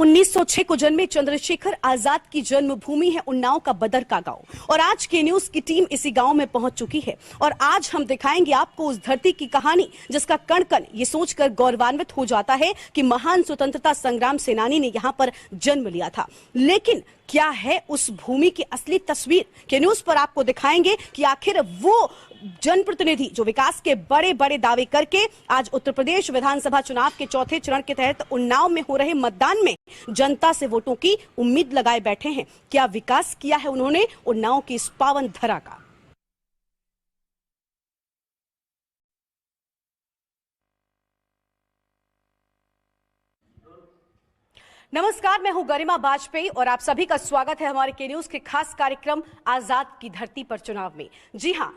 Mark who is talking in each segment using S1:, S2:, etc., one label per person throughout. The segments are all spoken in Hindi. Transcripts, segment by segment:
S1: 1906 को जन्मे चंद्रशेखर आजाद की जन्मभूमि है उन्नाव का बदर का गांव और आज के न्यूज की टीम इसी गांव में पहुंच चुकी है और आज हम दिखाएंगे आपको उस धरती की कहानी जिसका कण कण ये सोचकर गौरवान्वित हो जाता है कि महान स्वतंत्रता संग्राम सेनानी ने यहां पर जन्म लिया था। लेकिन क्या है उस भूमि की असली तस्वीर के न्यूज पर आपको दिखाएंगे कि आखिर वो जनप्रतिनिधि जो विकास के बड़े बड़े दावे करके आज उत्तर प्रदेश विधानसभा चुनाव के चौथे चरण के तहत उन्नाव में हो रहे मतदान में जनता से वोटों की उम्मीद लगाए बैठे हैं। क्या विकास किया है उन्होंने उन्नाव की इस पावन धरा का। नमस्कार, मैं हूं गरिमा वाजपेयी और आप सभी का स्वागत है हमारे के न्यूज के खास कार्यक्रम आजाद की धरती पर चुनाव में। जी हां,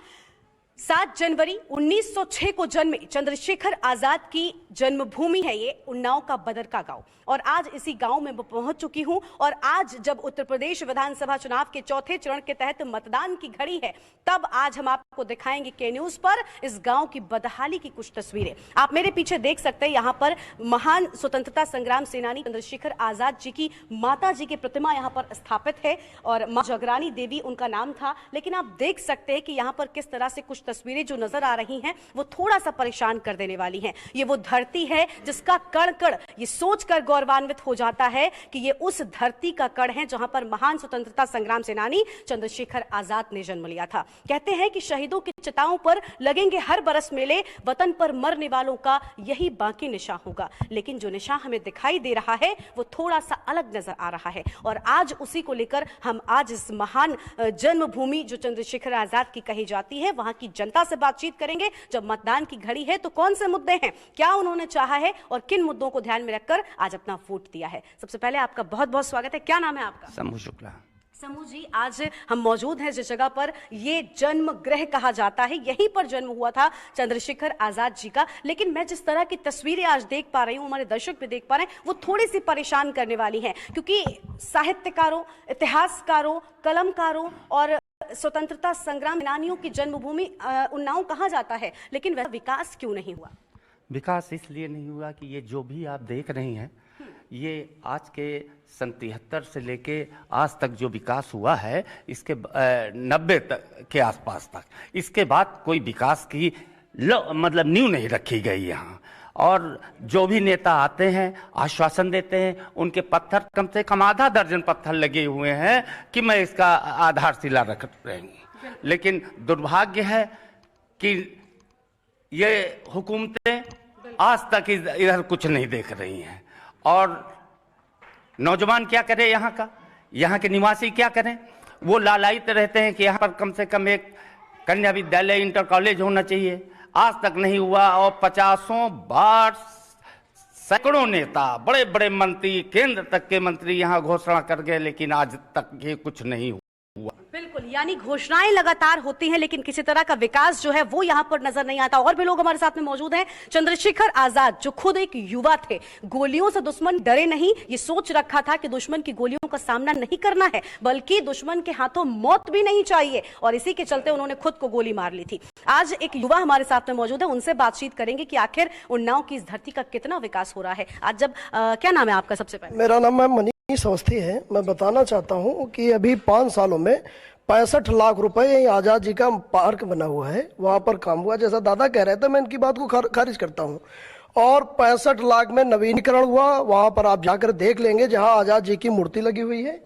S1: 7 जनवरी 1906 को जन्मे चंद्रशेखर आजाद की जन्मभूमि है ये उन्नाव का बदर का गांव और आज इसी गांव में पहुंच चुकी हूं और आज जब उत्तर प्रदेश विधानसभा चुनाव के चौथे चरण के तहत मतदान की घड़ी है तब आज हम आपको दिखाएंगे के न्यूज पर इस गांव की बदहाली की कुछ तस्वीरें। आप मेरे पीछे देख सकते हैं, यहां पर महान स्वतंत्रता संग्राम सेनानी चंद्रशेखर आजाद जी की माता जी की प्रतिमा यहां पर स्थापित है और मां जगरानी देवी उनका नाम था। लेकिन आप देख सकते हैं कि यहां पर किस तरह से कुछ तस्वीरें जो नजर आ रही हैं वो थोड़ा सा परेशान कर देने वाली हैं। ये वो धरती है जिसका कण कण ये सोचकर गौरवान्वित हो जाता है कि ये उस धरती का कण है जहां पर महान स्वतंत्रता संग्राम सेनानी चंद्रशेखर आजाद ने जन्म लिया था। कहते हैं कि शहीदों की चिताओं पर लगेंगे हर बरस मेले, वतन पर मरने वालों का यही बाकी निशान होगा। लेकिन जो निशान हमें दिखाई दे रहा है वो थोड़ा सा अलग नजर आ रहा है और आज उसी को लेकर हम आज इस महान जन्मभूमि जो चंद्रशेखर आजाद की कही जाती है वहां की जनता से बातचीत करेंगे। जब मतदान की घड़ी है तो कौन से मुद्दे हैं, क्या उन्होंने चाहा है और किन मुद्दों को ध्यान में रखकर आज अपना वोट दिया है। सबसे पहले आपका बहुत बहुत स्वागत है। क्या नाम है आपका?
S2: समू शुक्ला।
S1: समू जी, आज हम मौजूद हैं जिस जगह पर ये जन्म गृह कहा जाता है, यहीं पर जन्म हुआ था चंद्रशेखर आजाद जी का। लेकिन मैं जिस तरह की तस्वीरें आज देख पा रही हूँ, हमारे दर्शक भी देख पा रहे हैं, वो थोड़ी सी परेशान करने वाली हैं क्योंकि साहित्यकारों, इतिहासकारों, कलमकारों और स्वतंत्रता संग्राम सेनानियों की जन्मभूमि उन्नाव कहा जाता है, लेकिन वह विकास क्यों नहीं हुआ?
S2: विकास इसलिए नहीं हुआ कि ये जो भी आप देख रही हैं ये आज के 73 से लेके आज तक जो विकास हुआ है इसके 90 तक के आसपास तक, इसके बाद कोई विकास की मतलब नींव नहीं रखी गई यहाँ। और जो भी नेता आते हैं आश्वासन देते हैं, उनके पत्थर कम से कम आधा दर्जन पत्थर लगे हुए हैं कि मैं इसका आधारशिला रख रही हूँ। लेकिन दुर्भाग्य है कि ये हुकूमतें आज तक इधर कुछ नहीं देख रही हैं। और नौजवान क्या करें, यहाँ के निवासी क्या करें? वो लालायित रहते हैं कि यहाँ पर कम से कम एक कन्या विद्यालय, इंटर कॉलेज होना चाहिए। आज तक नहीं हुआ और 50 बार सैकड़ों नेता, बड़े बड़े मंत्री, केंद्र तक के मंत्री यहाँ घोषणा कर गए, लेकिन आज तक ये कुछ नहीं हुआ।
S1: बिल्कुल, यानी घोषणाएं लगातार होती हैं लेकिन किसी तरह का विकास जो है वो यहाँ पर नजर नहीं आता। और भी लोग हमारे साथ में मौजूद हैं। चंद्रशेखर आजाद जो खुद एक युवा थे, गोलियों से दुश्मन डरे नहीं, ये सोच रखा था कि दुश्मन की गोलियों का सामना नहीं करना है बल्कि दुश्मन के हाथों मौत भी नहीं चाहिए और इसी के चलते उन्होंने खुद को गोली मार ली थी। आज एक युवा हमारे साथ में मौजूद है, उनसे बातचीत करेंगे कि आखिर उन्नाव की इस धरती का कितना विकास हो रहा है। आज जब क्या नाम है आपका? सबसे पहले
S3: मेरा नाम है मनीष अवस्थी है। मैं बताना चाहता हूँ कि अभी 5 सालों में 65 लाख रुपए आजाद जी का पार्क बना हुआ है, वहां पर काम हुआ। जैसा दादा कह रहे थे, मैं इनकी बात को खारिज करता हूँ। और 65 लाख में नवीनीकरण हुआ, वहां पर आप जाकर देख लेंगे जहां आजाद जी की मूर्ति लगी हुई है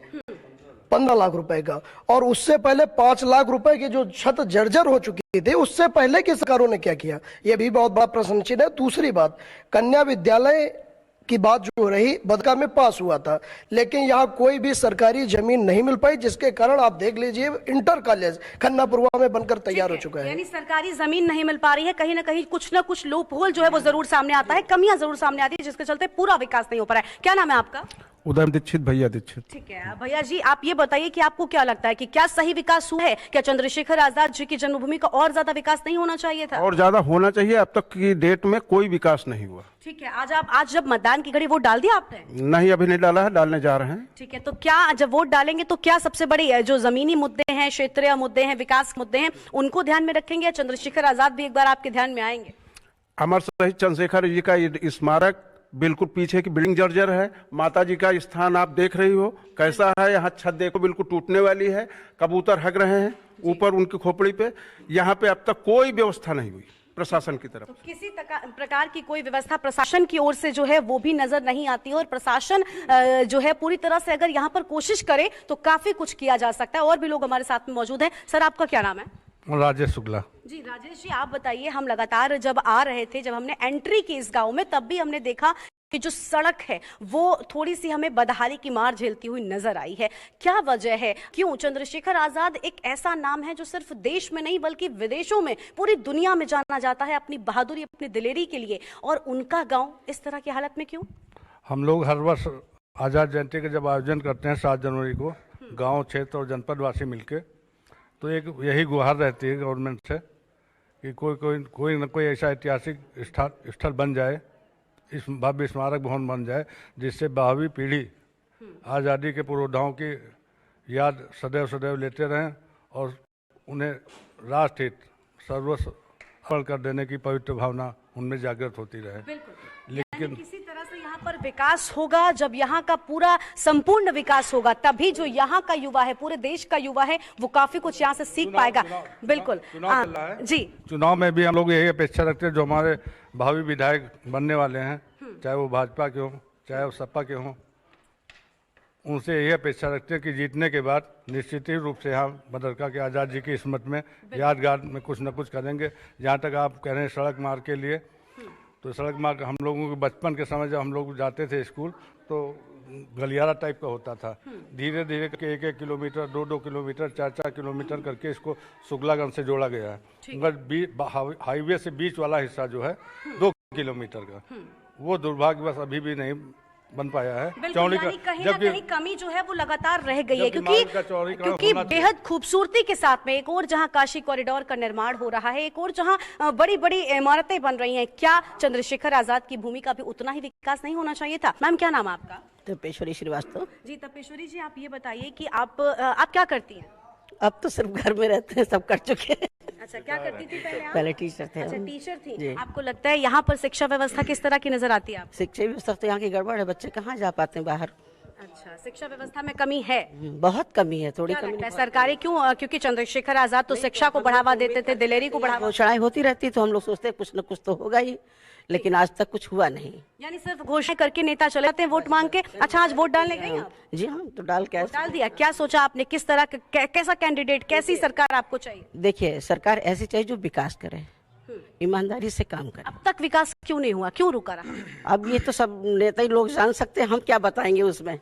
S3: 15 लाख रुपए का। और उससे पहले 5 लाख रुपए की जो छत जर्जर हो चुकी थी, उससे पहले की सरकारों ने क्या किया, यह भी बहुत बड़ा प्रशंसनीय है। दूसरी बात, कन्या विद्यालय की बात जो रही, बदका में पास हुआ था, लेकिन यहाँ कोई भी सरकारी जमीन नहीं मिल पाई, जिसके कारण आप देख लीजिए इंटर कॉलेज खन्नापुरवा में बनकर तैयार हो चुका है।
S1: यानी सरकारी जमीन नहीं मिल पा रही है, कहीं ना कहीं कुछ ना कुछ लूप होल जो है वो जरूर सामने आता है, कमियां जरूर सामने आती है जिसके चलते पूरा विकास नहीं हो पा रहा है। क्या नाम है आपका?
S4: उदय दीक्षित। भैया दीक्षित। ठीक
S1: है भैया जी, आप ये बताइए कि आपको क्या लगता है कि क्या सही विकास हुआ है? क्या चंद्रशेखर आजाद जी की जन्मभूमि का और ज्यादा विकास नहीं होना चाहिए था?
S4: और ज्यादा होना चाहिए। अब तक की डेट में कोई विकास नहीं हुआ।
S1: ठीक है, आज जब मतदान की घड़ी वोट डाल दिया आपने?
S4: नहीं, अभी नहीं डाला है, डालने जा रहे हैं।
S1: ठीक है, तो क्या जब वोट डालेंगे तो क्या सबसे बड़ी जो जमीनी मुद्दे हैं, क्षेत्रीय मुद्दे हैं, विकास मुद्दे हैं, उनको ध्यान में रखेंगे या चंद्रशेखर आजाद भी एक बार आपके ध्यान में आएंगे?
S4: अमर शहीद चंद्रशेखर जी का स्मारक बिल्कुल पीछे की बिल्डिंग जर्जर है। माता जी का स्थान आप देख रही हो कैसा है। यहाँ छत देखो बिल्कुल टूटने वाली है। कबूतर हग रहे हैं ऊपर उनकी खोपड़ी पे। यहाँ पे अब तक कोई व्यवस्था नहीं हुई प्रशासन की तरफ।
S1: तो किसी प्रकार की कोई व्यवस्था प्रशासन की ओर से जो है वो भी नजर नहीं आती है, और प्रशासन जो है पूरी तरह से अगर यहाँ पर कोशिश करे तो काफी कुछ किया जा सकता है। और भी लोग हमारे साथ में मौजूद हैं। सर, आपका क्या नाम है?
S4: राजेश शुक्ला।
S1: जी राजेश जी, आप बताइए, हम लगातार जब आ रहे थे, जब हमने एंट्री की इस गांव में, तब भी हमने देखा कि जो सड़क है वो थोड़ी सी हमें बदहाली की मार झेलती हुई नजर आई है। क्या वजह है? क्यों चंद्रशेखर आजाद एक ऐसा नाम है जो सिर्फ देश में नहीं बल्कि विदेशों में, पूरी दुनिया में जाना जाता है अपनी बहादुरी, अपनी दिलेरी के लिए, और उनका गांव इस तरह की हालत में क्यों?
S5: हम लोग हर वर्ष आज़ाद जयंती का जब आयोजन करते हैं 7 जनवरी को, गांव, क्षेत्र और जनपद वासी मिलके, तो एक यही गुहार रहती है गवर्नमेंट से कि कोई न कोई ऐसा ऐतिहासिक स्थल बन जाए, इस भव्य स्मारक भवन बन जाए, जिससे भावी पीढ़ी आज़ादी के पुरोधाओं की याद सदैव सदैव लेते रहें और उन्हें राष्ट्र हित सर्वस्व अर्पण कर देने की पवित्र भावना उनमें जागृत होती रहे।
S1: लेकिन किसी तरह से यहाँ पर विकास होगा, जब यहाँ का पूरा संपूर्ण विकास होगा तभी जो यहाँ का युवा है, पूरे देश का युवा है, वो काफी कुछ यहाँ से सीख पाएगा। बिल्कुल जी,
S5: चुनाव में भी हम लोग यही अपेक्षा रखते हैं, जो हमारे भावी विधायक बनने वाले हैं, चाहे वो भाजपा के हों चाहे वो सपा के हों, उनसे यही अपेक्षा रखते हैं कि जीतने के बाद निश्चित ही रूप से यहाँ भदरका के आज़ाद जी की स्मृति में यादगार में कुछ न कुछ करेंगे। जहाँ तक आप कह रहे हैं सड़क मार्ग के लिए, तो सड़क मार्ग हम लोगों के बचपन के समय जब हम लोग जाते थे स्कूल, तो गलियारा टाइप का होता था। धीरे धीरे करके 1-1 किलोमीटर, 2-2 किलोमीटर, 4-4 किलोमीटर करके इसको सुगलागंज से जोड़ा गया है। मगर हाईवे से बीच वाला हिस्सा जो है 2 किलोमीटर का, वो दुर्भाग्यवश अभी भी नहीं बन पाया है।
S1: चौड़ीकरण कहीं ना कहीं कमी जो है वो लगातार रह गई है, क्योंकि बेहद खूबसूरती के साथ में एक और जहां काशी कॉरिडोर का निर्माण हो रहा है, एक और जहां बड़ी बड़ी इमारतें बन रही हैं, क्या चंद्रशेखर आजाद की भूमि का भी उतना ही विकास नहीं होना चाहिए था? मैम, क्या नाम है आपका?
S6: तपेश्वरी श्रीवास्तव।
S1: जी तपेश्वरी जी, आप ये बताइए कि आप क्या करती हैं?
S6: अब तो सिर्फ घर में रहते हैं, सब कर चुके हैं।
S1: अच्छा, क्या करती थी पहले आप?
S6: पहले टीचर थे।
S1: अच्छा, टीचर थी। आपको लगता है यहाँ पर शिक्षा व्यवस्था किस तरह की नजर आती है आपको?
S6: शिक्षा व्यवस्था तो यहाँ की गड़बड़ है, बच्चे कहाँ जा पाते हैं बाहर।
S1: अच्छा, शिक्षा व्यवस्था में कमी है?
S6: बहुत कमी है, थोड़ी कमी है।
S1: सरकारी क्यों? क्योंकि चंद्रशेखर आजाद तो शिक्षा को बढ़ावा देते थे, दिलेरी को बढ़ावा।
S6: घोषणाएं होती रहती तो हम लोग सोचते कुछ न कुछ तो होगा ही, लेकिन आज तक कुछ हुआ नहीं।
S1: यानी सिर्फ घोषणा करके नेता चले जाते हैं वोट मांग के। अच्छा, आज वोट डालने गई आप?
S6: जी हाँ, तो डाल
S1: दिया। क्या सोचा आपने, किस तरह कैसा कैंडिडेट, कैसी सरकार आपको चाहिए?
S6: देखिए, सरकार ऐसी चाहिए जो विकास करे, ईमानदारी से काम करे।
S1: अब तक विकास क्यों नहीं हुआ, क्यों रुका रहा?
S6: अब ये तो सब नेता ही लोग जान सकते हैं, हम क्या बताएंगे उसमें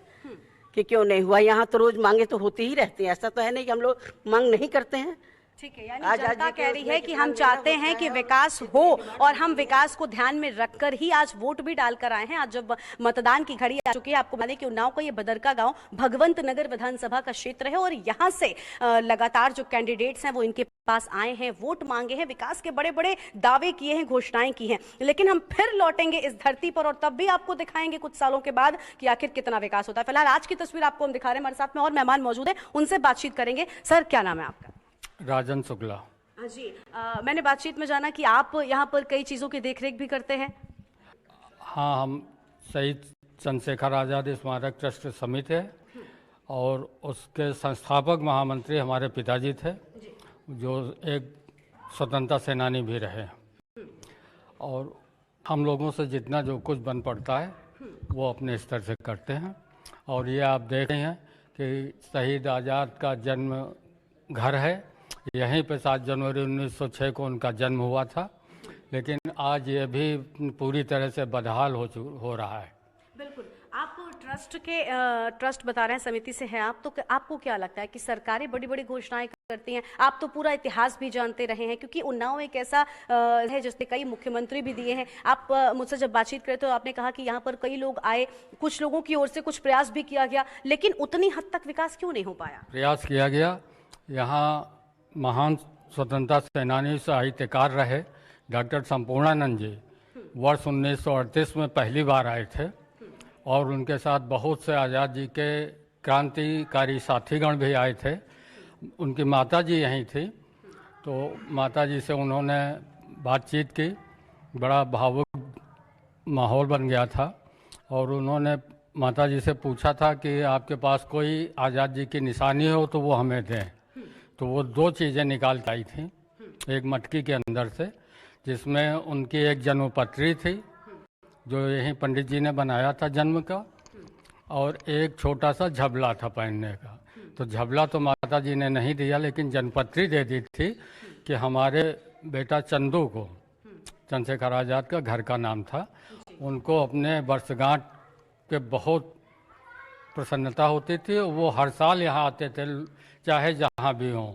S6: कि क्यों नहीं हुआ। यहाँ तो रोज मांगे तो होती ही रहती है, ऐसा तो है नहीं कि हम लोग मांग नहीं करते हैं।
S1: ठीक है, यानी जनता कह रही है कि हम चाहते हैं कि विकास हो, और हम विकास को ध्यान में रखकर ही आज वोट भी डालकर आए हैं। आज जब मतदान की घड़ी आ चुकी है, आपको बता दें कि उन्नाव का ये भदरका गांव भगवंत नगर विधानसभा का क्षेत्र है, और यहाँ से लगातार जो कैंडिडेट्स हैं वो इनके पास आए हैं, वोट मांगे हैं, विकास के बड़े बड़े दावे किए हैं, घोषणाएं की हैं। लेकिन हम फिर लौटेंगे इस धरती पर और तब भी आपको दिखाएंगे कुछ सालों के बाद कि आखिर कितना विकास होता है। फिलहाल आज की तस्वीर आपको हम दिखा रहे हैं, हमारे साथ में और मेहमान मौजूद है, उनसे बातचीत करेंगे। सर, क्या नाम है आपका?
S5: राजन शुक्ला।
S1: जी, मैंने बातचीत में जाना कि आप यहाँ पर कई चीज़ों की देखरेख भी करते हैं।
S5: हाँ, हम शहीद चंद्रशेखर आज़ाद स्मारक ट्रस्ट समिति है, और उसके संस्थापक महामंत्री हमारे पिताजी थे, जो एक स्वतंत्रता सेनानी भी रहे। और हम लोगों से जितना जो कुछ बन पड़ता है वो अपने स्तर से करते हैं। और ये आप देख रहे हैं कि शहीद आज़ाद का जन्म घर है, यहीं पे 7 जनवरी 1906 को उनका जन्म हुआ था, लेकिन आज ये भी पूरी तरह से बदहाल हो रहा है।
S1: बिल्कुल, आप ट्रस्ट बता रहे हैं, समिति से हैं आप, तो आपको क्या लगता है कि सरकारें बड़ी बड़ी घोषणाएं करती हैं? आप तो पूरा इतिहास भी जानते रहे हैं, क्योंकि उन्नाव एक ऐसा है जिसने कई मुख्यमंत्री भी दिए हैं। आप मुझसे जब बातचीत करे तो आपने कहा कि यहाँ पर कई लोग आए, कुछ लोगों की ओर से कुछ प्रयास भी किया गया, लेकिन उतनी हद तक विकास क्यों नहीं हो पाया?
S5: प्रयास किया गया। यहाँ महान स्वतंत्रता सेनानी साहित्यकार रहे डॉक्टर संपूर्णानंद जी, वर्ष 1938 में पहली बार आए थे, और उनके साथ बहुत से आज़ाद जी के क्रांतिकारी साथीगण भी आए थे। उनकी माता जी यहीं थी, तो माता जी से उन्होंने बातचीत की, बड़ा भावुक माहौल बन गया था।
S7: और उन्होंने माता जी से पूछा था कि आपके पास कोई आज़ाद जी की निशानी हो तो वो हमें दें। तो वो 2 चीज़ें निकाल के आई थी एक मटकी के अंदर से, जिसमें उनकी एक जन्मपत्री थी जो यहीं पंडित जी ने बनाया था जन्म का, और एक छोटा सा झबला था पहनने का। तो झबला तो माता जी ने नहीं दिया, लेकिन जन्मपत्री दे दी थी कि हमारे बेटा चंदू को, चंद्रशेखर आज़ाद का घर का नाम था, उनको अपने वर्षगांठ के बहुत प्रसन्नता होती थी। वो हर साल यहाँ आते थे, चाहे जहाँ भी हों।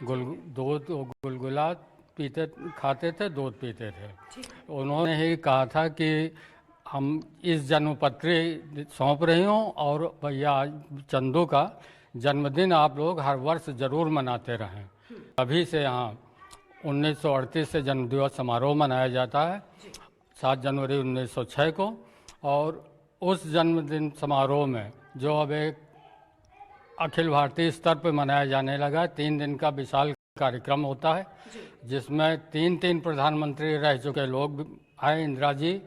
S7: दूध गुलगुला पीते, खाते थे, दूध पीते थे। उन्होंने ही कहा था कि हम इस जन्मपत्री सौंप रही हूँ और भैया चंदू का जन्मदिन आप लोग हर वर्ष ज़रूर मनाते रहें। अभी से यहाँ 1938 से जन्मदिवस समारोह मनाया जाता है 7 जनवरी 1906 को, और उस जन्मदिन समारोह में जो अब एक अखिल भारतीय स्तर पर मनाया जाने लगा, 3 दिन का विशाल कार्यक्रम होता है, जिसमें 3 प्रधानमंत्री रह चुके लोग आए, इंदिरा जी,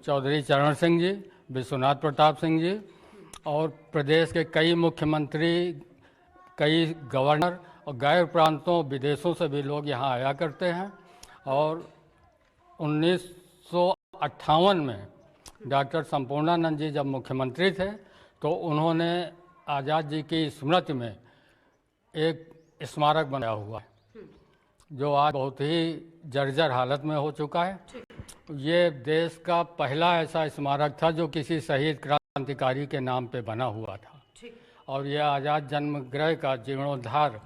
S7: चौधरी चरण सिंह जी, विश्वनाथ प्रताप सिंह जी, और प्रदेश के कई मुख्यमंत्री, कई गवर्नर और गैर प्रांतों विदेशों से भी लोग यहाँ आया करते हैं। और 1958 में डॉक्टर संपूर्णानंद जी जब मुख्यमंत्री थे तो उन्होंने आज़ाद जी की स्मृति में एक स्मारक बनाया हुआ है, जो आज बहुत ही जर्जर हालत में हो चुका है। ये देश का पहला ऐसा स्मारक था जो किसी शहीद क्रांतिकारी के नाम पे बना हुआ था, और यह आज़ाद जन्मगृह का जीर्णोद्धार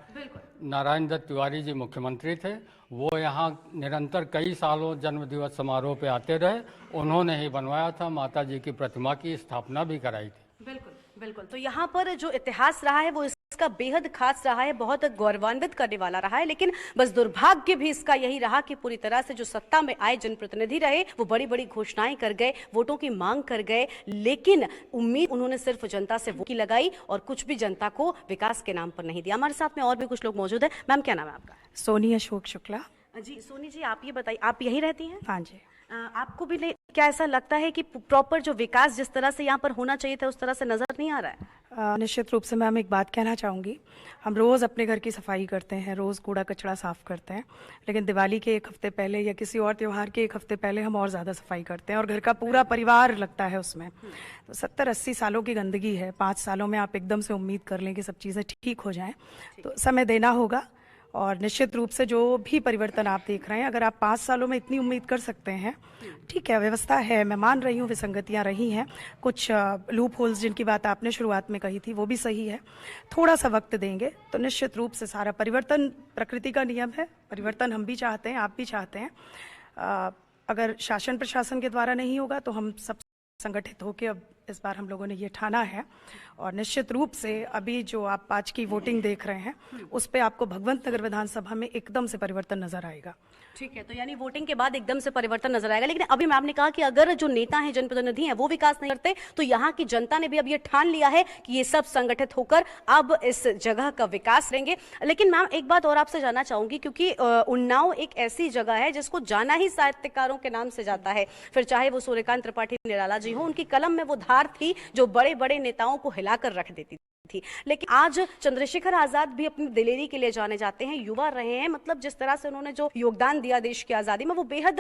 S7: नारायण दत्त तिवारी जी मुख्यमंत्री थे। वो यहाँ निरंतर कई सालों जन्मदिवस समारोह पे आते रहे, उन्होंने ही बनवाया था। माता जी की प्रतिमा की स्थापना भी कराई थी।
S1: बिल्कुल बिल्कुल। तो यहाँ पर जो इतिहास रहा है वो इसका बेहद खास रहा है, बहुत गौरवान्वित करने वाला रहा है। लेकिन बस दुर्भाग्य भी इसका यही रहा कि पूरी तरह से जो सत्ता में आए जनप्रतिनिधि रहे वो बड़ी बड़ी घोषणाएं कर गए, वोटों की मांग कर गए, लेकिन उम्मीद उन्होंने सिर्फ जनता से वोट की लगाई और कुछ भी जनता को विकास के नाम पर नहीं दिया। हमारे साथ में और भी कुछ लोग मौजूद है। मैम, क्या नाम है आपका?
S8: सोनी अशोक शुक्ला।
S1: जी सोनी जी, आप ये बताइए, आप यहीं रहती हैं?
S8: हाँ जी।
S1: आपको भी क्या ऐसा लगता है कि प्रॉपर जो विकास जिस तरह से यहाँ पर होना चाहिए था उस तरह से नजर नहीं आ रहा है?
S8: निश्चित रूप से मैम एक बात कहना चाहूँगी, हम रोज़ अपने घर की सफाई करते हैं, रोज़ कूड़ा कचरा साफ़ करते हैं, लेकिन दिवाली के 1 हफ्ते पहले या किसी और त्यौहार के 1 हफ्ते पहले हम और ज़्यादा सफाई करते हैं और घर का पूरा परिवार लगता है उसमें। तो 70-80 सालों की गंदगी है, 5 सालों में आप एकदम से उम्मीद कर लें कि सब चीज़ें ठीक हो जाएँ, तो समय देना होगा। और निश्चित रूप से जो भी परिवर्तन आप देख रहे हैं, अगर आप 5 सालों में इतनी उम्मीद कर सकते हैं, ठीक है, व्यवस्था है, मैं मान रही हूँ विसंगतियाँ रही हैं, कुछ लूप होल्स जिनकी बात आपने शुरुआत में कही थी वो भी सही है, थोड़ा सा वक्त देंगे तो निश्चित रूप से सारा परिवर्तन, प्रकृति का नियम है, परिवर्तन हम भी चाहते हैं, आप भी चाहते हैं। अगर शासन प्रशासन के द्वारा नहीं होगा तो हम सब संगठित होकर अब इस बार हम लोगों ने ये ठाना है, और निश्चित रूप से अभी जो आप आज की वोटिंग देख रहे हैं उस पे आपको भगवंत नगर विधानसभा में एकदम से परिवर्तन नजर आएगा।
S1: ठीक है, तो यानी वोटिंग के बाद एकदम से परिवर्तन नजर आएगा। लेकिन अभी मैम ने कहा कि अगर जो नेता हैं, जनप्रतिनिधि हैं, वो विकास नहीं करते तो यहाँ की जनता ने भी अब ये ठान लिया है कि ये सब संगठित होकर अब इस जगह का विकास करेंगे। लेकिन मैम एक बात और आपसे जानना चाहूंगी, क्योंकि उन्नाव एक ऐसी जगह है जिसको जाना ही साहित्यकारों के नाम से जाता है, फिर चाहे वो सूर्यकांत त्रिपाठी निराला जी हो, उनकी कलम में वो धार थी जो बड़े बड़े नेताओं को हिलाकर रख देती थी। लेकिन आज चंद्रशेखर आजाद भी अपनी दिलेरी के लिए जाने जाते हैं, युवा रहे हैं, मतलब जिस तरह से उन्होंने जो योगदान दिया देश की आजादी में वो बेहद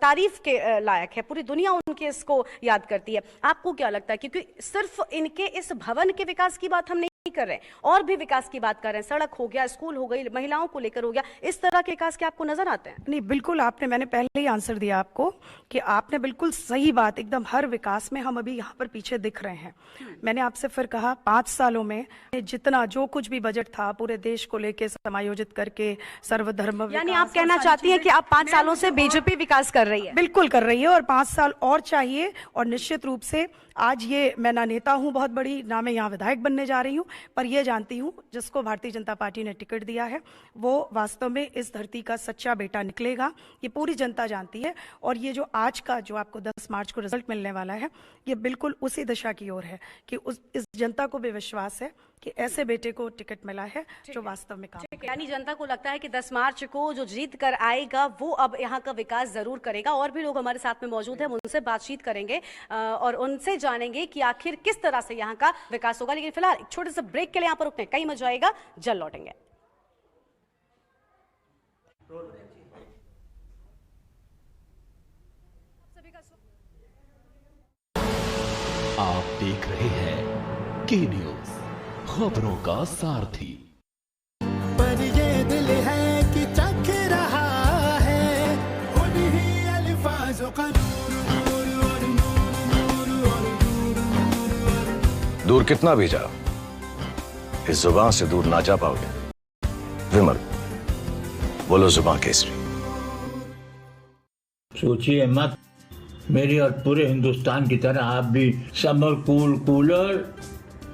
S1: तारीफ के लायक है, पूरी दुनिया उनके इसको याद करती है। आपको क्या लगता है, क्योंकि सिर्फ इनके इस भवन के विकास की बात हम नहीं कर रहे हैं, और भी विकास की बात कर रहे हैं, सड़क हो गया, स्कूल हो गई, महिलाओं को लेकर हो गया, इस तरह के विकास के आपको नजर आते हैं?
S8: नहीं, बिल्कुल, आपने, मैंने पहले ही आंसर दिया आपको कि आपने बिल्कुल सही बात, एकदम हर विकास में हम अभी यहाँ पर पीछे दिख रहे हैं। मैंने आपसे फिर कहा 5 सालों में जितना जो कुछ भी बजट था पूरे देश को लेकर समायोजित करके सर्वधर्म,
S1: यानी आप कहना चाहती हैं कि आप 5 सालों से बीजेपी विकास कर रही है?
S8: बिल्कुल कर रही है, और 5 साल और चाहिए। और निश्चित रूप से आज ये, मैं ना नेता हूँ बहुत बड़ी, ना मैं यहाँ विधायक बनने जा रही हूँ, पर यह जानती हूँ जिसको भारतीय जनता पार्टी ने टिकट दिया है वो वास्तव में इस धरती का सच्चा बेटा निकलेगा, ये पूरी जनता जानती है। और ये जो आज का, जो आपको 10 मार्च को रिजल्ट मिलने वाला है, ये बिल्कुल उसी दिशा की ओर है कि इस जनता को भी विश्वास है कि ऐसे बेटे को टिकट मिला है जो वास्तव में काम
S1: ठीक है, यानी जनता को लगता है कि 10 मार्च को जो जीत कर आएगा वो अब यहाँ का विकास जरूर करेगा। और भी लोग हमारे साथ में मौजूद हैं, हम उनसे बातचीत करेंगे और उनसे जानेंगे कि आखिर किस तरह से यहाँ का विकास होगा। लेकिन फिलहाल एक छोटे से ब्रेक के लिए यहाँ पर रुकते हैं, कहीं मजा आएगा, जल्द लौटेंगे।
S9: आप देख रहे हैं की न्यूज, खबरों का सारथी।
S10: पर ये दिल है कि चख रहा है उन्हीं अल्फाजों का
S11: दूर कितना भी जा, इस जुबान से दूर ना जा पाओगे। विमल, बोलो जुबान केसरी।
S12: सोचिए मत, मेरी और पूरे हिंदुस्तान की तरह आप भी समर कूलर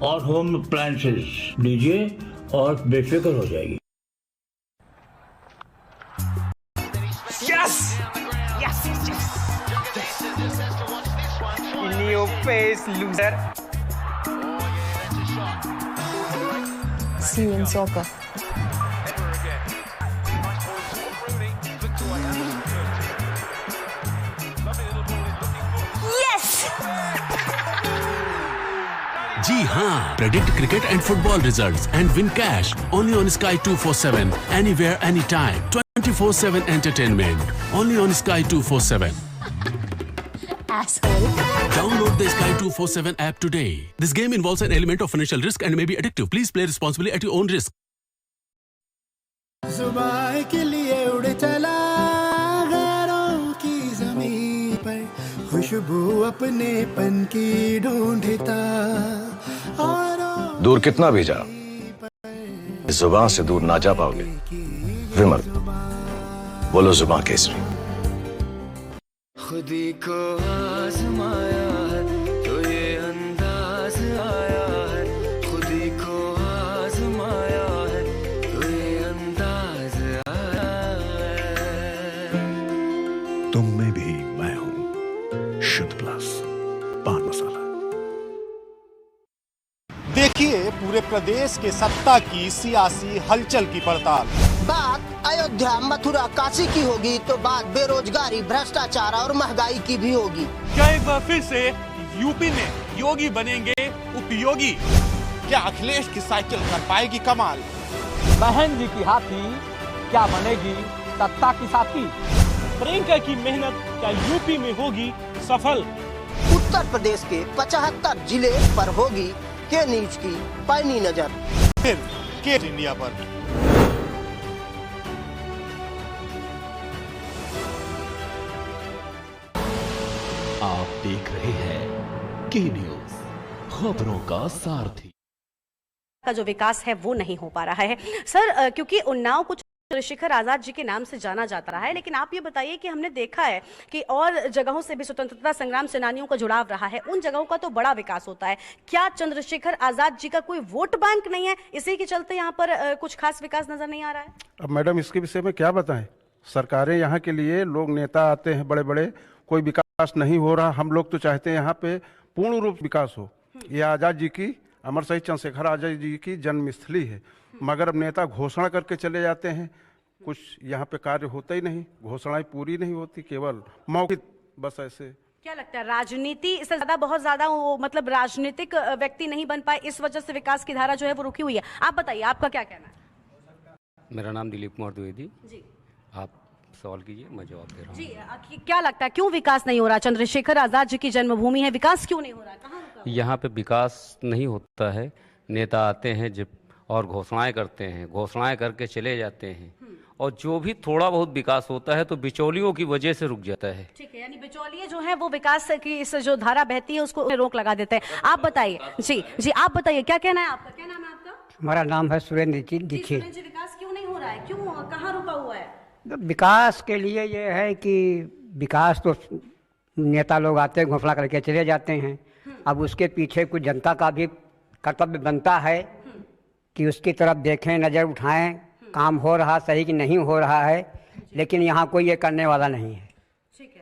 S12: और होम अप्लायंसेस लीजिए और बेफिक्र हो जाएगी।
S10: Yes! Yes! In your face, loser.
S13: See you in soccer.
S9: जी हाँ, predict cricket and football results and win cash only on Sky 247, anywhere any time, 24/7 entertainment only on Sky 247.
S13: Asshole.
S9: Download the Sky 247 app today. This game involves an element of financial risk and may be addictive. Please play responsibly at your own risk.
S10: जुबान के लिए उड़ चला गैरों की ज़मीन पर, खुशबू अपनेपन की ढूंढता।
S11: दूर कितना भी जा, इस जुबान से दूर ना जा पाओगे। विमल, बोलो जुबान केसरी।
S10: खुदी को आजमाया है तो ये अंदाज आया है, खुदी को आजमाया है तो ये अंदाज आया है।
S11: तुम में भी मैं हूं, शुद्ध प्लस पान मसाला।
S14: देखिए पूरे प्रदेश के सत्ता की सियासी हलचल की पड़ताल।
S15: बात अयोध्या, मथुरा, काशी की होगी तो बात बेरोजगारी, भ्रष्टाचार और महंगाई की भी होगी।
S14: क्या एक बार फिर से यूपी में योगी बनेंगे उपयोगी? क्या अखिलेश की साइकिल कर पाएगी कमाल?
S16: बहन जी की हाथी क्या बनेगी सत्ता की साथी? प्रियंका की मेहनत क्या यूपी में होगी सफल?
S15: उत्तर प्रदेश के 75 जिले पर होगी के न्यूज की पैनी नजर।
S14: फिर के इंडिया पर।
S9: आप देख रहे हैं की न्यूज, खबरों का सारथी।
S1: का जो विकास है वो नहीं हो पा रहा है सर, क्योंकि उन्नाव कुछ चंद्रशेखर आजाद जी के नाम से जाना जाता रहा है, लेकिन आप ये बताइए कि हमने देखा है कि और जगहों से भी स्वतंत्रता संग्राम सेनानियों का जुड़ाव रहा है, उन जगहों का तो बड़ा विकास होता है। क्या चंद्रशेखर आजाद जी का कोई वोट बैंक नहीं है, इसी के चलते यहाँ पर कुछ खास विकास नजर नहीं आ रहा है?
S4: अब मैडम इसके विषय में क्या बताएं, सरकारें यहाँ के लिए लोग नेता आते हैं बड़े बड़े, कोई विकास नहीं हो रहा। हम लोग तो चाहते हैं यहाँ पे पूर्ण रूप विकास हो। ये आजाद जी की, अमर शहीद चंद्रशेखर आजाद जी की जन्मस्थली है, मगर अब नेता घोषणा करके चले जाते हैं, कुछ यहाँ पे कार्य होता ही नहीं, घोषणाएं पूरी नहीं होती, केवल मौखिक बस ऐसे।
S1: क्या लगता है राजनीति से ज्यादा बहुत ज्यादा वो मतलब राजनीतिक व्यक्ति नहीं बन पाए, इस वजह से विकास की धारा जो है वो रुकी हुई है? आप बताइए, आपका क्या कहना है?
S17: मेरा नाम दिलीप कुमार द्विवेदी
S1: जी।
S17: आप सवाल कीजिए, मैं जवाब दे रहा हूँ।
S1: जी, क्या लगता है क्यों विकास नहीं हो रहा? चंद्रशेखर आजाद जी की जन्मभूमि है, विकास क्यों नहीं हो रहा? कहाँ रुका?
S17: यहाँ पे विकास नहीं होता है, नेता आते हैं जब और घोषणाएं करते हैं, घोषणाएं करके चले जाते हैं, और जो भी थोड़ा बहुत विकास होता है तो बिचौलियों की वजह से रुक जाता है।
S1: ठीक है, यानी बिचौलिए जो है वो विकास की इस जो धारा बहती है उसको रोक लगा देते हैं। आप बताइए जी, आप बताइए क्या कहना है आपका? क्या नाम है आपका?
S18: हमारा नाम है सुरेंद्र जी दीक्षित।
S1: विकास क्यों नहीं हो रहा है, क्यों, कहाँ रुका हुआ है?
S18: विकास के लिए ये है कि विकास तो नेता लोग आते हैं, घोषणा करके चले जाते हैं, अब उसके पीछे कुछ जनता का भी कर्तव्य बनता है कि उसकी तरफ देखें, नज़र उठाएं, काम हो रहा सही कि नहीं हो रहा है, लेकिन यहाँ कोई ये करने वाला नहीं है। ठीक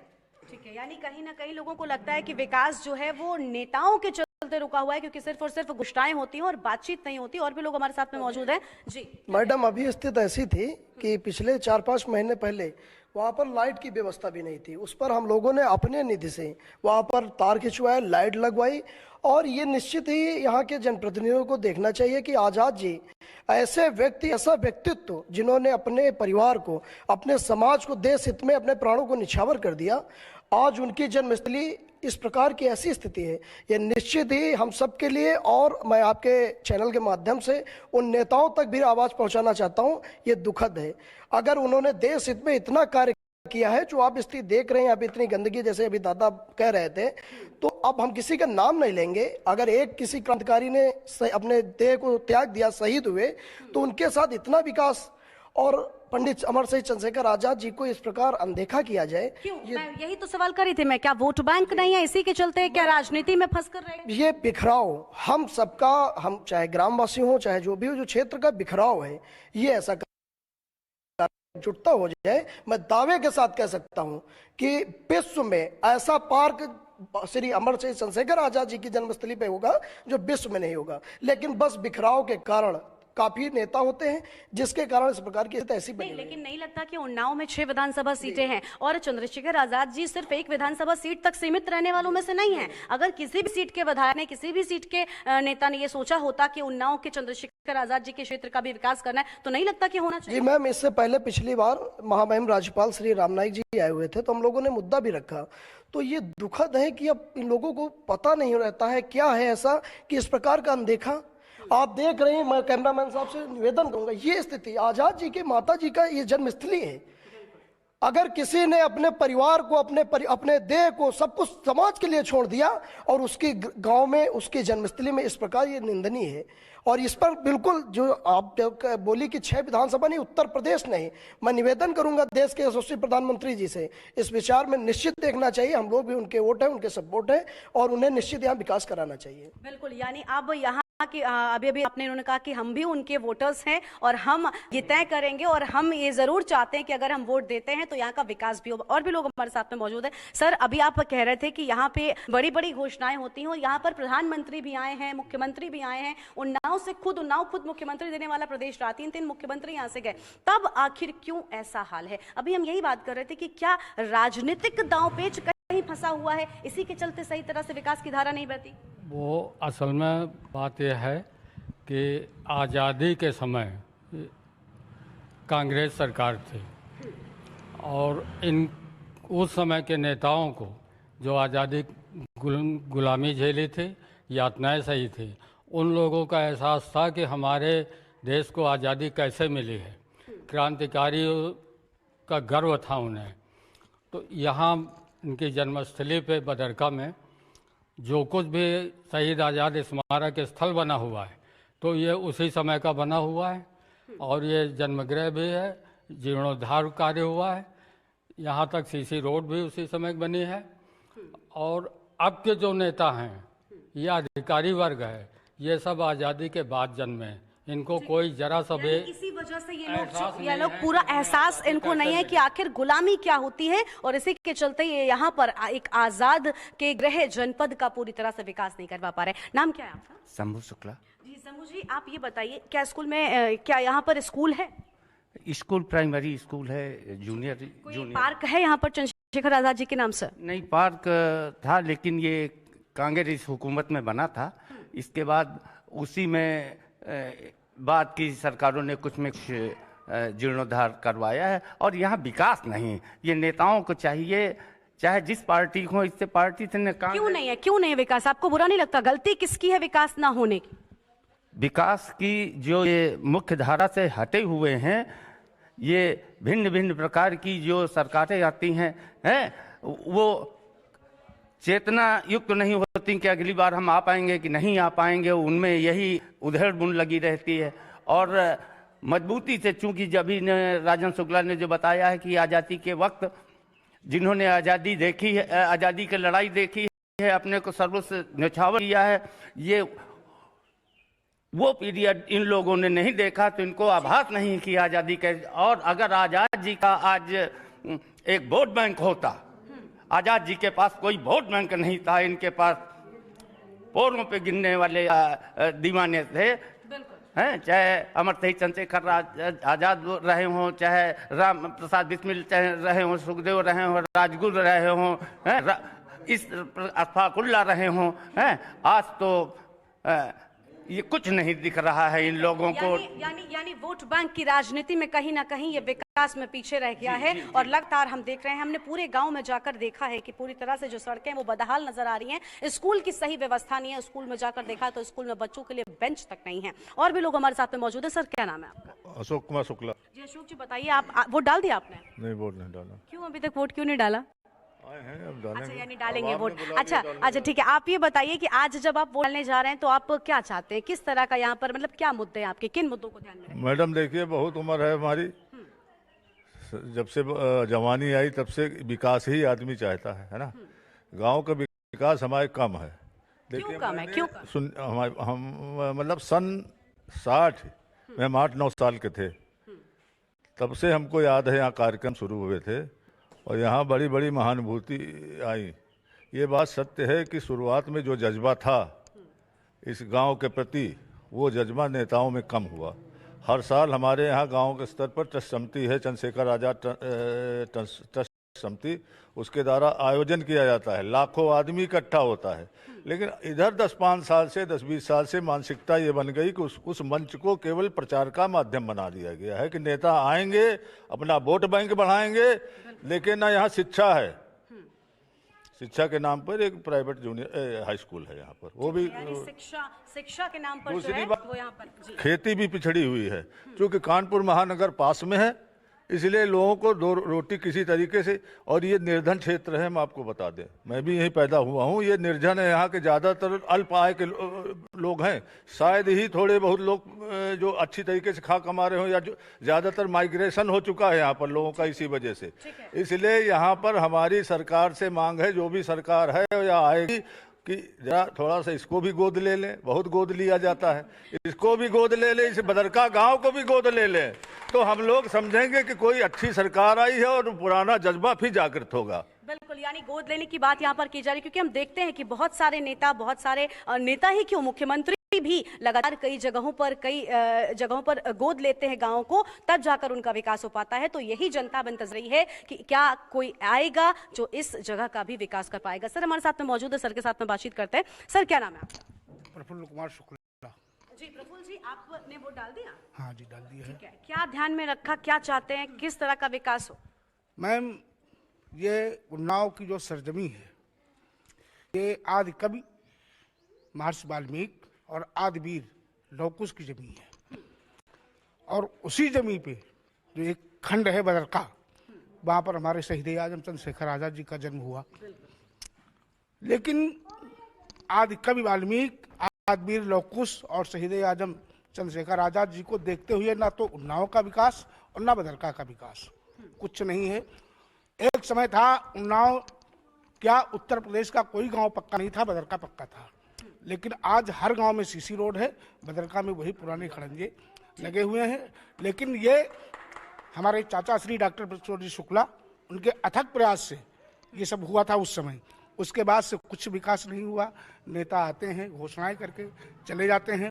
S18: है, यानी कहीं ना कहीं लोगों को लगता है कि विकास जो है वो नेताओं के चलते
S1: चलते रुका हुआ है, क्योंकि सिर्फ और सिर्फ घोषणाएं होती हैं और बातचीत नहीं होती। और भी लोग हमारे साथ में मौजूद हैं। जी
S3: मैडम, अभी स्थिति ऐसी थी कि पिछले 4-5 महीने पहले वहाँ पर लाइट की व्यवस्था भी नहीं थी। उस पर हम लोगों ने अपने निधि से वहाँ पर तार खिंचवाए, लाइट लगवाई। और ये निश्चित ही यहाँ के जनप्रतिनिधियों को देखना चाहिए कि आज़ाद जी ऐसे व्यक्ति, ऐसा व्यक्तित्व जिन्होंने अपने परिवार को, अपने समाज को, देश हित में अपने प्राणों को निछावर कर दिया, आज उनकी जन्मस्थली इस प्रकार की ऐसी स्थिति है। ये निश्चित ही हम सब के लिए, और मैं आपके चैनल के माध्यम से उन नेताओं तक भी आवाज़ पहुंचाना चाहता हूं, ये दुखद है। अगर उन्होंने देश हित में इतना कार्य किया है, जो आप स्थिति देख रहे हैं, अब इतनी गंदगी, जैसे अभी दादा कह रहे थे, तो अब हम किसी का नाम नहीं लेंगे। अगर एक किसी क्रांतिकारी ने अपने देह को त्याग दिया, शहीद हुए, तो उनके साथ इतना विकास और पंडित अमर शहीद चंद्रशेखर आजाद जी को इस प्रकार अनदेखा किया जाए।
S1: क्यों? मैं यही तो सवाल कर रही थी मैं, क्या वोट बैंक नहीं है इसी के चलते, क्या राजनीति में फंस कर रहे हैं?
S3: ये बिखराव हम सबका, हम चाहे ग्रामवासी हो, चाहे जो भी हो, जो क्षेत्र का बिखराव है, ये ऐसा जुटता हो जाए। मैं दावे के साथ कह सकता हूं कि विश्व में ऐसा पार्क श्री अमर शहीद चंद्रशेखर आजाद जी की जन्मस्थली पे होगा जो विश्व में नहीं होगा। लेकिन बस बिखराव के कारण काफी नेता होते हैं, जिसके कारण इस प्रकार की ऐसी बनी।
S1: लेकिन नहीं लगता कि उन्नाव में 6 विधानसभा सीटें हैं और चंद्रशेखर आजाद जी सिर्फ एक विधानसभा सीट तक सीमित रहने वालों में से नहीं है। अगर किसी भी सीट के विधायक ने, किसी भी सीट के नेता ने ये सोचा होता कि उन्नाव के चंद्रशेखर आजाद जी के क्षेत्र का भी विकास करना है, तो नहीं लगता कि होना चाहिए?
S3: जी मैम, इससे पहले पिछली बार महामहिम राज्यपाल श्री राम नाईक जी आए हुए थे, तो हम लोगों ने मुद्दा भी रखा। तो ये दुखद है कि अब इन लोगों को पता नहीं रहता है क्या है ऐसा कि इस प्रकार का अनदेखा आप देख रहे हैं। मैं कैमरामैन साहब से निवेदन करूंगा, ये स्थिति आजाद जी के माता जी का ये जन्मस्थली है। अगर किसी ने अपने परिवार को, अपने देह को, सब कुछ समाज के लिए छोड़ दिया और उसके गांव में, उसकी जन्मस्थली में इस प्रकार, ये निंदनीय है। और इस पर बिल्कुल जो आप बोली कि 6 विधानसभा नहीं, उत्तर प्रदेश नहीं, मैं निवेदन करूंगा देश के यशस्वी प्रधानमंत्री जी से, इस विचार में निश्चित देखना चाहिए। हम लोग भी उनके वोट है, उनके सपोर्ट है, और उन्हें निश्चित यहाँ विकास कराना चाहिए।
S1: बिल्कुल, यानी अब यहाँ कि अभी आपने उन्होंने कहा कि हम भी उनके वोटर्स हैं और हम ये तय करेंगे और हम ये जरूर चाहते हैं कि अगर हम वोट देते हैं तो यहाँ का विकास भी हो। और भी लोग हमारे साथ में मौजूद हैं। सर, अभी आप कह रहे थे कि यहाँ पे बड़ी बड़ी घोषणाएं होती हैं और यहाँ पर प्रधानमंत्री भी आए हैं, मुख्यमंत्री भी आए हैं। उन्नाव खुद मुख्यमंत्री देने वाला प्रदेश रहा, 3 मुख्यमंत्री यहाँ से गए, तब आखिर क्यों ऐसा हाल है? अभी हम यही बात कर रहे थे कि क्या राजनीतिक दांवपेच कहीं फंसा हुआ है, इसी के चलते सही तरह से विकास की धारा नहीं बहती?
S7: वो असल में बात यह है कि आज़ादी के समय कांग्रेस सरकार थी और उस समय के नेताओं को जो आज़ादी गुलामी झेली थी, यातनाएं सही थी, उन लोगों का एहसास था कि हमारे देश को आज़ादी कैसे मिली है। क्रांतिकारियों का गर्व था उन्हें। तो यहाँ उनकी जन्मस्थली पे बदरका में जो कुछ भी शहीद आज़ाद स्मारक स्थल बना हुआ है, तो ये उसी समय का बना हुआ है और ये जन्मगृह भी है, जीर्णोद्धार कार्य हुआ है। यहाँ तक सीसी रोड भी उसी समय बनी है। और अब के जो नेता हैं, ये अधिकारी वर्ग है, ये सब आज़ादी के बाद जन्मे, इनको कोई जरा सा भी
S1: इसी वजह से ये लोग पूरा एहसास इनको नहीं है कि आखिर गुलामी क्या होती है, और इसी के चलते ये यहाँ पर एक आजाद के गृह जनपद का पूरी तरह से विकास नहीं करवा पा रहे। नाम क्या है आपका?
S2: शंभू शुक्ला।
S1: जी शंभू जी, आप ये बताइए, क्या स्कूल में, क्या यहाँ पर स्कूल है?
S2: स्कूल प्राइमरी स्कूल है, जूनियर
S1: पार्क है यहाँ पर चंद्रशेखर आजाद जी के नाम से?
S2: नहीं, पार्क था, लेकिन ये कांग्रेस हुकूमत में बना था। इसके बाद उसी में बाद की सरकारों ने कुछ में जीर्णोद्धार करवाया है और यहाँ विकास नहीं। ये नेताओं को चाहिए, चाहे जिस पार्टी को, इससे पार्टी से
S1: क्यों नहीं है विकास? आपको बुरा नहीं लगता? गलती किसकी है विकास ना होने की?
S2: विकास की जो ये मुख्य धारा से हटे हुए हैं, ये भिन्न भिन्न प्रकार की जो सरकारें आती हैं, वो चेतना युक्त नहीं होती कि अगली बार हम आ पाएंगे कि नहीं आ पाएंगे। उनमें यही उधेड़ बुन लगी रहती है। और मजबूती से, चूंकि जब ही राजन शुक्ला ने जो बताया है कि आज़ादी के वक्त जिन्होंने आज़ादी देखी है, आज़ादी की लड़ाई देखी है, अपने को सर्वस्व न्यौछावर किया है, ये वो पीरियड इन लोगों ने नहीं देखा, तो इनको आभास नहीं कि आज़ादी के। और अगर आज़ाद जी का आज एक वोट बैंक होता, आज़ाद जी के पास कोई वोट बैंक नहीं था, इनके पास पैरों पे गिनने वाले दीवाने थे, हैं, चाहे अमर शहीद चंद्रशेखर आजाद रहे हों, चाहे राम प्रसाद बिस्मिल चाहे रहे हों, सुखदेव रहे हों, राजगुरु रहे हों, इस अशफाकुल्ला रहे हों, हैं, आज तो ये कुछ नहीं दिख रहा है इन लोगों को।
S1: यानी वोट बैंक की राजनीति में कहीं ना कहीं ये विकास में पीछे रह गया है। और लगातार हम देख रहे हैं, हमने पूरे गांव में जाकर देखा है कि पूरी तरह से जो सड़कें वो बदहाल नजर आ रही हैं। स्कूल की सही व्यवस्था नहीं है। स्कूल में जाकर देखा तो स्कूल में बच्चों के लिए बेंच तक नहीं है। और भी लोग हमारे साथ में मौजूद है। सर, क्या नाम है आपका?
S13: अशोक कुमार शुक्ला।
S1: जी अशोक जी, बताइए, आप वोट डाल दिया आपने?
S13: नहीं, वोट नहीं डाला।
S1: क्यों अभी तक वोट क्यों नहीं डाला?
S13: अच्छा,
S1: यानी डालेंगे वोट। अच्छा ठीक है, आप ये बताइए कि आज जब आप वोट डालने जा रहे हैं तो आप क्या चाहते हैं, किस तरह का यहाँ पर, मतलब क्या मुद्दे हैं आपके, किन मुद्दों को ध्यान में रखें?
S13: मैडम देखिए, बहुत उम्र है हमारी, जब से जवानी आई तब से विकास ही आदमी चाहता है ना। गांव का विकास हमारे कम है।
S1: क्यों कम है? क्यों कम?
S13: हम मतलब सन 60 में हम 8-9 साल के थे, तब से हमको याद है यहाँ कार्यक्रम शुरू हुए थे और यहाँ बड़ी बड़ी महानुभूति आई। ये बात सत्य है कि शुरुआत में जो जज्बा था इस गांव के प्रति, वो जज्बा नेताओं में कम हुआ। हर साल हमारे यहाँ गांव के स्तर पर ट्रस्ट समिति है, चंद्रशेखर आजाद ट्रस्ट समिति, उसके द्वारा आयोजन किया जाता है, लाखों आदमी इकट्ठा होता है। लेकिन इधर 10-5 साल से 10-20 साल से मानसिकता ये बन गई कि उस मंच को केवल प्रचार का माध्यम बना दिया गया है कि नेता आएंगे, अपना वोट बैंक बढ़ाएंगे, लेकिन ना यहाँ शिक्षा है। शिक्षा के नाम पर एक प्राइवेट जूनियर हाई स्कूल है यहाँ पर, वो भी
S1: शिक्षा के नाम पर
S13: दूसरी
S1: जो है,
S13: बात,
S1: वो यहाँ पर
S13: खेती भी पिछड़ी हुई है। क्योंकि कानपुर महानगर पास में है, इसलिए लोगों को 2 रोटी किसी तरीके से, और ये निर्धन क्षेत्र है। हम आपको बता दें, मैं भी यहीं पैदा हुआ हूँ। ये निर्धन है, यहाँ के ज़्यादातर अल्प आय के लोग हैं। शायद ही थोड़े बहुत लोग जो अच्छी तरीके से खा कमा रहे हो, या जो ज़्यादातर माइग्रेशन हो चुका है यहाँ पर लोगों का इसी वजह से। इसलिए यहाँ पर हमारी सरकार से मांग है, जो भी सरकार है या आएगी, कि जरा थोड़ा सा इसको भी गोद ले लें। बहुत गोद लिया जाता है, इसको भी गोद ले लें, इस बदरका गांव को भी गोद ले लें, तो हम लोग समझेंगे कि कोई अच्छी सरकार आई है और पुराना जज्बा फिर जागृत होगा।
S1: बिल्कुल, यानी गोद लेने की बात यहाँ पर की जा रही है, क्योंकि हम देखते हैं कि बहुत सारे नेता ही क्यों, मुख्यमंत्री भी लगातार कई जगहों पर गोद लेते हैं गांवों को, तब जाकर उनका विकास हो पाता है। तो यही जनता बनतज रही है कि क्या कोई आएगा जो इस जगह का भी विकास कर पाएगा। सर हमारे साथ में मौजूद है, सर के साथ में बातचीत करते हैं। सर, क्या नाम है आपका?
S19: प्रफुल्ल कुमार शुक्ला।
S1: जी प्रफुल्ल जी, आपने वोट डाल दिया?
S19: हाँ जी, डाल दिया है।
S1: ठीक है, क्या ध्यान में रखा, क्या चाहते हैं, किस तरह का विकास हो?
S19: मैम, ये उन्नाव की जो सरजमी है, ये आदि कवि महर्षि वाल्मीकि और आदिवीर लौकुश की जमीन है, और उसी जमीन पे जो एक खंड है बदरका, वहाँ पर हमारे शहीद आजम चंद्रशेखर आजाद जी का जन्म हुआ। लेकिन आदि कवि वाल्मीकि, आदिवीर लौकुश और शहीद आजम चंद्रशेखर आजाद जी को देखते हुए ना तो उन्नाव का विकास और ना बदरका का विकास कुछ नहीं है। एक समय था, उन्नाव क्या उत्तर प्रदेश का कोई गांव पक्का नहीं था, बदरका पक्का था। लेकिन आज हर गांव में सीसी रोड है, बदरका में वही पुराने खड़ंजे लगे हुए हैं। लेकिन ये हमारे चाचा श्री डॉक्टर प्रफुल्ल शुक्ला, उनके अथक प्रयास से ये सब हुआ था उस समय। उसके बाद से कुछ विकास नहीं हुआ। नेता आते हैं, घोषणाएं करके चले जाते हैं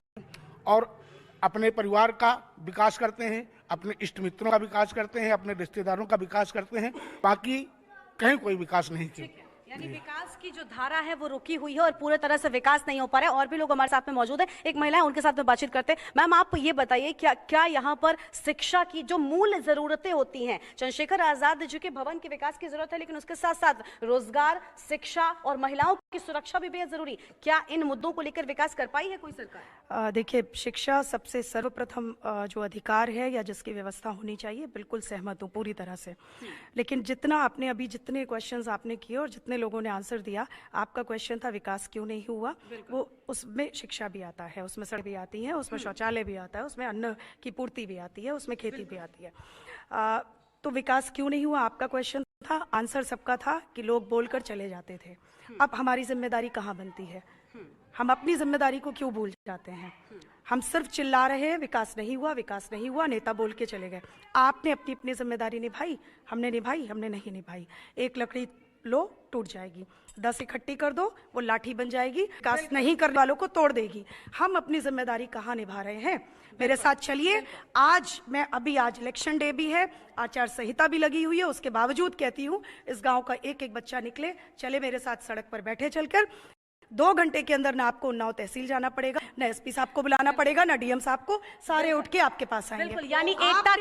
S19: और अपने परिवार का विकास करते हैं, अपने इष्ट मित्रों का विकास करते हैं, अपने रिश्तेदारों का विकास करते हैं, बाकी कहीं कोई विकास नहीं किया।
S1: यानी विकास की जो धारा है वो रुकी हुई है और पूरे तरह से विकास नहीं हो पा रहा है। और भी लोग हमारे साथ में मौजूद है, एक महिला है, उनके साथ में बातचीत करते हैं। मैम, आप ये बताइए, क्या यहाँ पर शिक्षा की जो मूल जरूरतें होती हैं, चंद्रशेखर आजाद जी के भवन के विकास की जरूरत है, लेकिन उसके साथ साथ रोजगार, शिक्षा और महिलाओं की सुरक्षा भी बेहद जरूरी, क्या इन मुद्दों को लेकर विकास कर पाई है कोई सरकार?
S8: देखिए, शिक्षा सबसे सर्वप्रथम जो अधिकार है या जिसकी व्यवस्था होनी चाहिए, बिल्कुल सहमत हूँ पूरी तरह से। लेकिन जितना आपने अभी जितने क्वेश्चंस आपने किए और जितने लोगों ने आंसर दिया, आपका क्वेश्चन था विकास क्यों नहीं हुआ, वो उसमें शिक्षा भी आता है, उसमें सड़क भी आती है, उसमें शौचालय भी आता है, उसमें अन्न की पूर्ति भी आती है, उसमें खेती भी आती है। तो विकास क्यों नहीं हुआ आपका क्वेश्चन था। आंसर सबका था कि लोग बोलकर चले जाते थे। अब हमारी जिम्मेदारी कहाँ बनती है? हम अपनी जिम्मेदारी को क्यों भूल जाते हैं? हम सिर्फ चिल्ला रहे हैं विकास नहीं हुआ, विकास नहीं हुआ, नेता बोल के चले गए। आपने अपनी अपनी जिम्मेदारी निभाई, हमने नहीं निभाई। एक लकड़ी लो टूट जाएगी। 10 इकट्ठी कर दो, वो लाठी बन जाएगी, विकास नहीं करने वालों को तोड़ देगी। हम अपनी जिम्मेदारी कहाँ निभा रहे हैं? मेरे साथ चलिए। आज इलेक्शन डे भी है, आचार संहिता भी लगी हुई है, उसके बावजूद कहती हूँ इस गांव का एक एक बच्चा निकले, चले मेरे साथ सड़क पर बैठे चलकर। 2 घंटे के अंदर ना आपको उन्नाव तहसील जाना पड़ेगा, ना एसपी साहब को बुलाना पड़ेगा, ना डीएम साहब को, सारे उठ के आपके पास आएंगे।
S1: बिल्कुल, यानी एकता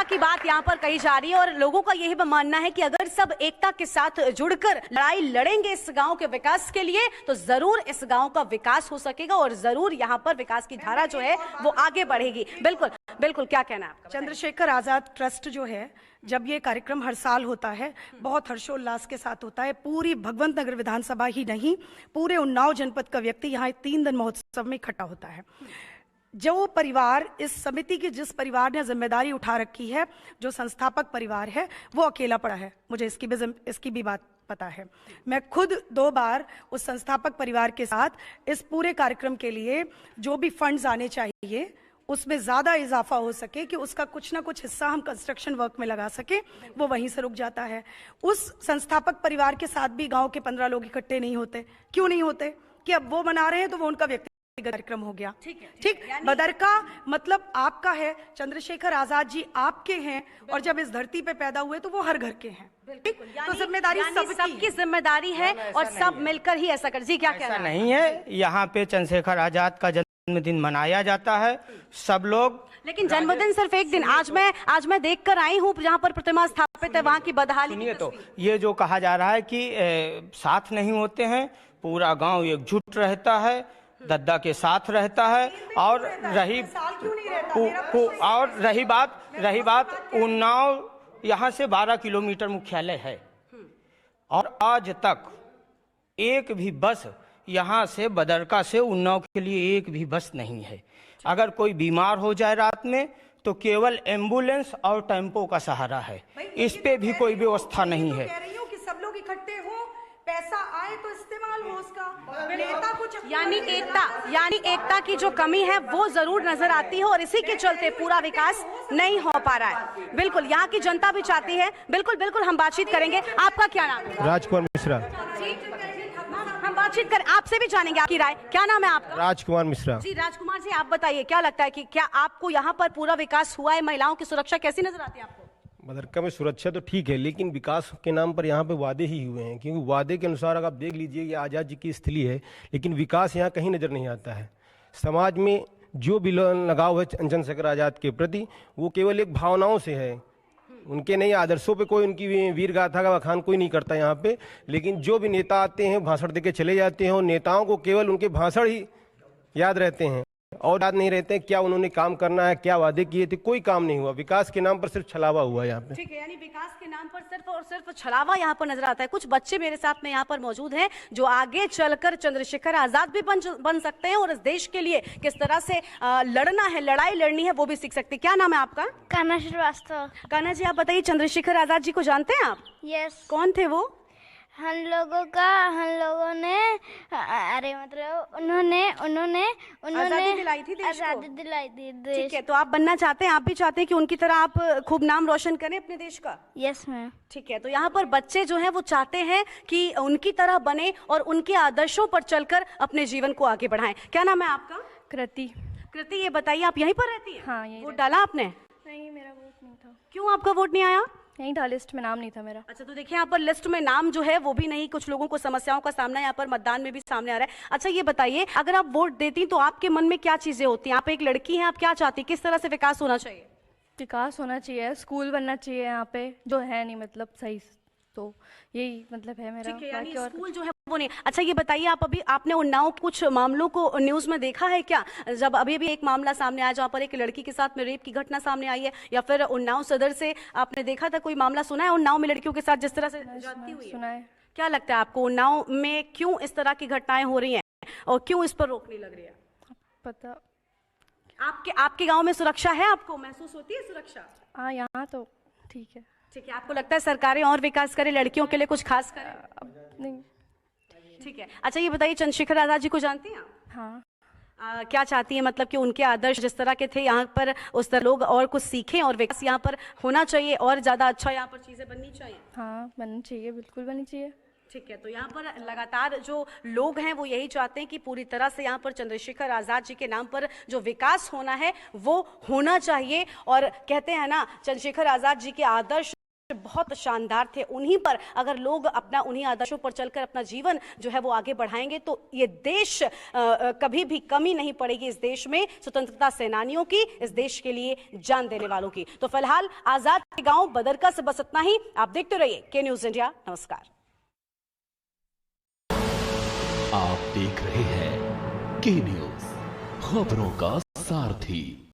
S1: की बात यहाँ पर कही जा रही है और लोगों का यही मानना है कि अगर सब एकता के साथ जुड़कर लड़ाई लड़ेंगे इस गांव के विकास के लिए तो जरूर इस गांव का विकास हो सकेगा और जरूर यहाँ पर विकास की धारा जो है वो आगे बढ़ेगी। बिल्कुल बिल्कुल, क्या कहना है आपका?
S8: चंद्रशेखर आजाद ट्रस्ट जो है, जब ये कार्यक्रम हर साल होता है, बहुत हर्षोल्लास के साथ होता है। पूरी भगवंत नगर विधानसभा ही नहीं, पूरे उन्नाव जनपद का व्यक्ति यहाँ 3 दिन महोत्सव में इकट्ठा होता है। जो परिवार, इस समिति की जिस परिवार ने जिम्मेदारी उठा रखी है, जो संस्थापक परिवार है, वो अकेला पड़ा है। मुझे इसकी भी बात पता है। मैं खुद 2 बार उस संस्थापक परिवार के साथ इस पूरे कार्यक्रम के लिए जो भी फंड्स आने चाहिए उसमें ज्यादा इजाफा हो सके कि उसका कुछ ना कुछ हिस्सा हम कंस्ट्रक्शन वर्क में लगा सके, वो वहीं से रुक जाता है। उस संस्थापक परिवार के साथ भी गांव के 15 लोग इकट्ठे नहीं होते। क्यों नहीं होते? कि अब वो मना रहे हैं तो वो उनका व्यक्तिगत कार्यक्रम हो गया। ठीक, बदरका मतलब आपका है, चंद्रशेखर आजाद जी आपके हैं, और जब इस धरती पे पैदा हुए तो वो हर घर के हैं। तो जिम्मेदारी
S1: सबकी जिम्मेदारी है और सब मिलकर ही ऐसा कर। जी, क्या कह रहे हैं?
S20: नहीं है, यहाँ पे चंद्रशेखर आजाद का जन्मदिन मनाया जाता है, सब लोग।
S1: लेकिन जन्मदिन सिर्फ एक दिन। आज मैं देख कर आई हूँ जहाँ पर प्रतिमा स्थापित है, वहाँ की बदहाली।
S20: सुनिए, तो ये जो कहा जा रहा है कि साथ नहीं होते हैं, पूरा गांव एकजुट रहता है, दद्दा के साथ रहता है। और रही बात उन्नाव, यहाँ से 12 किलोमीटर मुख्यालय है और आज तक एक भी बस यहाँ से बदरका से उन्नाव के लिए एक भी बस नहीं है। अगर कोई बीमार हो जाए रात में तो केवल एम्बुलेंस और टेम्पो का सहारा है, इस पे भी कोई व्यवस्था नहीं है।
S8: कह रही हूँ कि सब लोग इकट्ठे हो, पैसा आए तो इस्तेमाल हो उसका। नेता कुछ
S1: यानी एकता की जो कमी है वो जरूर नजर आती है और इसी के चलते पूरा विकास नहीं हो पा रहा है। बिल्कुल, यहाँ की जनता भी चाहती है। बिल्कुल हम बातचीत करेंगे। आपका क्या नाम है?
S21: राजकुमार मिश्रा।
S1: हम बातचीत करें, आपसे भी जानेंगे आपकी राय। क्या नाम है आपका?
S21: राजकुमार मिश्रा।
S1: जी राजकुमार जी, आप बताइए क्या लगता है कि क्या आपको यहाँ पर पूरा विकास हुआ है? महिलाओं की सुरक्षा कैसी नजर आती है आपको?
S21: बदरका में सुरक्षा तो ठीक है, लेकिन विकास के नाम पर यहाँ पे वादे ही हुए हैं, क्योंकि वादे के अनुसार अगर आप देख लीजिए ये आज़ाद जी की स्थली है, लेकिन विकास यहाँ कहीं नज़र नहीं आता है। समाज में जो भी लगाव है चंद्रशेखर आज़ाद के प्रति, वो केवल एक भावनाओं से है, उनके नहीं आदर्शों पे कोई उनकी वीर गाथा का बखान कोई नहीं करता यहाँ पे। लेकिन जो भी नेता आते हैं भाषण दे के चले जाते हैं और नेताओं को केवल उनके भाषण ही याद रहते हैं और याद नहीं रहते हैं क्या उन्होंने काम करना है, क्या वादे किए थे। कोई काम नहीं हुआ, विकास के नाम पर सिर्फ छलावा हुआ यहाँ पे।
S1: ठीक है, यानी विकास के नाम पर सिर्फ और सिर्फ छलावा यहाँ पर नजर आता है। कुछ बच्चे मेरे साथ में यहाँ पर मौजूद हैं जो आगे चलकर चंद्रशेखर आजाद भी बन सकते हैं और इस देश के लिए किस तरह से लड़ना है, लड़ाई लड़नी है, वो भी सीख सकते हैं। क्या नाम है आपका?
S22: कान्हा श्रीवास्तव।
S1: कान्हा जी, आप बताइए चंद्रशेखर आजाद जी को जानते हैं आप?
S22: यस।
S1: कौन थे वो?
S22: हम लोगों ने उन्होंने
S1: आजादी दिलाई थी देश को।
S22: आजादी दिलाई थी देश।
S1: ठीक है, तो आप बनना चाहते हैं, आप भी चाहते हैं कि उनकी तरह आप खूब नाम रोशन करें अपने देश का?
S22: Yes ma'am.
S1: ठीक है, तो यहाँ पर बच्चे जो हैं वो चाहते हैं कि उनकी तरह बने और उनके आदर्शों पर चलकर अपने जीवन को आगे बढ़ाएं। क्या नाम है आपका?
S22: कृति।
S1: कृति, ये बताइए आप यहीं पर रहती हैं?
S22: हाँ, यहीं।
S1: वोट डाला आपने?
S22: नहीं, मेरा वोट नहीं था।
S1: क्यों आपका वोट नहीं आया?
S22: नहीं था, लिस्ट में नाम नहीं था मेरा।
S1: अच्छा, तो देखिए यहाँ पर लिस्ट में नाम जो है वो भी नहीं, कुछ लोगों को समस्याओं का सामना यहाँ पर मतदान में भी सामने आ रहा है। अच्छा, ये बताइए अगर आप वोट देती तो आपके मन में क्या चीजें होती हैं? आप एक लड़की हैं, आप क्या चाहती, किस तरह से विकास होना चाहिए?
S22: विकास होना चाहिए, स्कूल बनना चाहिए यहाँ पे, जो है नहीं मतलब सही, तो यही मतलब है मेरा।
S1: ठीक है, यानी स्कूल जो है वो नहीं। अच्छा, ये बताइए आप आपने उन्नाव कुछ मामलों को न्यूज में देखा है क्या? जब अभी भी एक मामला सामने आया जहाँ पर एक लड़की के साथ में रेप की घटना सामने आई है, या फिर उन्नाव सदर से आपने देखा था कोई मामला सुना है उन्नाव में लड़कियों के साथ जिस तरह से जाती हुई?
S22: सुना है।
S1: क्या लगता है आपको उन्नाव में क्यों इस तरह की घटनाएं हो रही हैं और क्यों इस पर रोक नहीं लग रही है?
S22: पता।
S1: आपके गाँव में सुरक्षा है? आपको महसूस होती है सुरक्षा?
S22: हाँ, यहाँ तो ठीक है।
S1: ठीक है, आपको लगता है सरकारें और विकास करें, लड़कियों के लिए कुछ खास करें?
S22: नहीं।
S1: ठीक है, अच्छा ये बताइए चंद्रशेखर आजाद जी को जानती हैं आप?
S22: हाँ।
S1: क्या चाहती हैं, मतलब कि उनके आदर्श जिस तरह के थे यहाँ पर उस तरह लोग और कुछ सीखें और विकास यहाँ पर होना चाहिए और ज़्यादा अच्छा यहाँ पर चीज़ें बननी चाहिए?
S22: हाँ, बननी चाहिए, बिल्कुल बननी चाहिए।
S1: ठीक है, तो यहाँ पर लगातार जो लोग हैं वो यही चाहते हैं कि पूरी तरह से यहाँ पर चंद्रशेखर आज़ाद जी के नाम पर जो विकास होना है वो होना चाहिए। और कहते हैं ना, चंद्रशेखर आज़ाद जी के आदर्श बहुत शानदार थे, उन्हीं पर अगर लोग अपना उन्हीं आदर्शों पर चलकर अपना जीवन जो है वो आगे बढ़ाएंगे तो ये देश कभी भी कमी नहीं पड़ेगी इस देश में स्वतंत्रता सेनानियों की, इस देश के लिए जान देने वालों की। तो फिलहाल आजाद के गांव बदरका से बस इतना ही। आप देखते रहिए के न्यूज इंडिया। नमस्कार।
S9: आप देख रहे हैं के न्यूज, खबरों का सारथी।